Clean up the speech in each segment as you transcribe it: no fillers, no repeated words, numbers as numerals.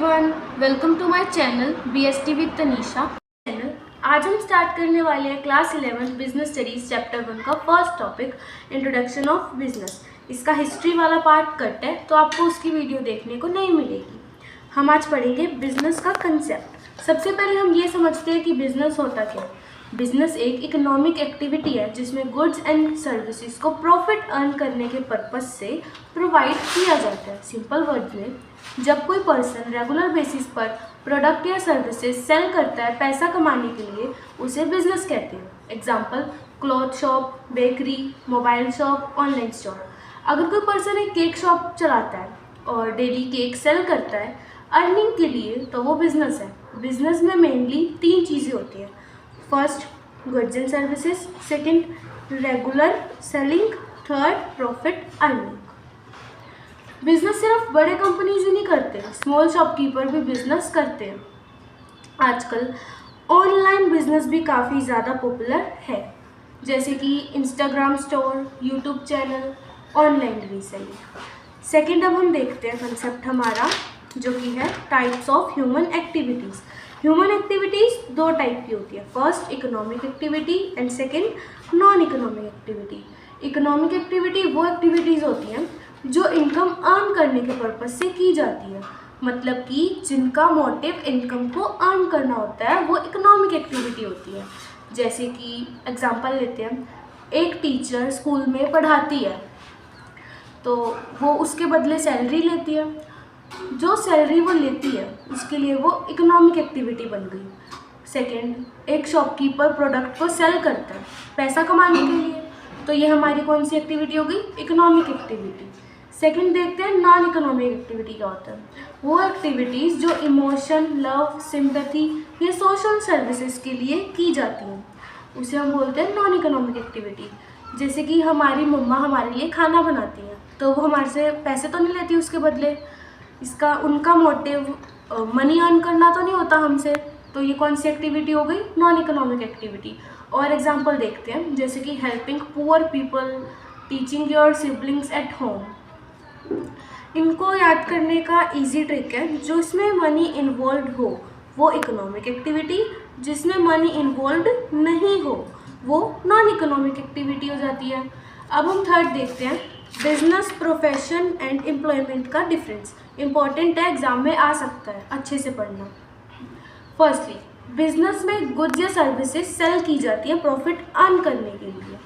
Everyone, welcome to my channel BST with Tanisha. आज हम start करने वाले हैं क्लास 11 बिजनेस स्टडीज चैप्टर 1 का first topic introduction of business. इसका हिस्ट्री वाला पार्ट कट है तो आपको उसकी वीडियो देखने को नहीं मिलेगी। हम आज पढ़ेंगे बिजनेस का कंसेप्ट। सबसे पहले हम ये समझते हैं कि बिजनेस होता क्या। बिजनेस एक इकोनॉमिक एक्टिविटी है जिसमें गुड्स एंड सर्विसेज को प्रॉफिट अर्न करने के पर्पस से प्रोवाइड किया जाता है। सिंपल वर्ड्स में, जब कोई पर्सन रेगुलर बेसिस पर प्रोडक्ट या सर्विसेज सेल करता है पैसा कमाने के लिए, उसे बिजनेस कहते हैं। Example, cloth shop, bakery, mobile shop, online store. अगर कोई पर्सन एक केक शॉप चलाता है और डेली केक सेल करता है अर्निंग के लिए, तो वो बिजनेस है। बिजनेस में मेनली 3 चीज़ें होती हैं। First, goods and services. Second, regular selling. Third, profit earning. Business सिर्फ बड़े कंपनीज ही नहीं करते, स्मॉल शॉपकीपर भी बिजनेस करते हैं। आजकल ऑनलाइन बिजनेस भी काफ़ी ज़्यादा पॉपुलर है, जैसे कि Instagram store, YouTube channel, online reselling. Second, अब हम देखते हैं कंसेप्ट हमारा, जो कि है types of human activities. Human activities 2 type की होती है। First, economic activity and second, non economic activity. Economic activity वो एक्टिविटीज़ होती हैं जो इनकम अर्न करने के पर्पज से की जाती है, मतलब कि जिनका मोटिव इनकम को अर्न करना होता है, वो इकोनॉमिक एक्टिविटी होती है। जैसे कि एग्जांपल लेते हैं, एक टीचर स्कूल में पढ़ाती है तो वो उसके बदले सैलरी लेती है। जो सैलरी वो लेती है उसके लिए वो इकोनॉमिक एक्टिविटी बन गई। सेकंड, एक शॉपकीपर प्रोडक्ट को सेल करता है पैसा कमाने के लिए, तो ये हमारी कौन सी एक्टिविटी हो गई? Economic activity. सेकंड देखते हैं नॉन इकोनॉमिक एक्टिविटी क्या होता है। वो एक्टिविटीज़ जो इमोशन, लव, सिंपैथी या सोशल सर्विसेज के लिए की जाती हैं, उसे हम बोलते हैं नॉन इकोनॉमिक एक्टिविटी। जैसे कि हमारी मम्मा हमारे लिए खाना बनाती हैं, तो वो हमारे से पैसे तो नहीं लेती उसके बदले, इसका उनका मोटिव मनी अर्न करना तो नहीं होता हमसे, तो ये कौन सी एक्टिविटी हो गई? Non economic activity. और एग्जांपल देखते हैं, जैसे कि helping poor people, teaching your siblings at home. इनको याद करने का इजी ट्रिक है, जो इसमें मनी इन्वॉल्व हो वो इकोनॉमिक एक्टिविटी, जिसमें मनी इन्वॉल्व नहीं हो वो नॉन इकोनॉमिक एक्टिविटी हो जाती है। अब हम थर्ड देखते हैं, बिजनेस, प्रोफेशन एंड एम्प्लॉयमेंट का डिफरेंस। इंपॉर्टेंट है, एग्जाम में आ सकता है, अच्छे से पढ़ना। फर्स्टली, बिजनेस में गुड्स या सर्विसेज सेल की जाती है प्रॉफिट अर्न करने के लिए।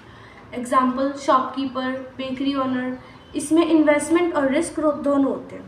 Example, shopkeeper, bakery owner. इसमें इन्वेस्टमेंट और रिस्क दोनों होते हैं।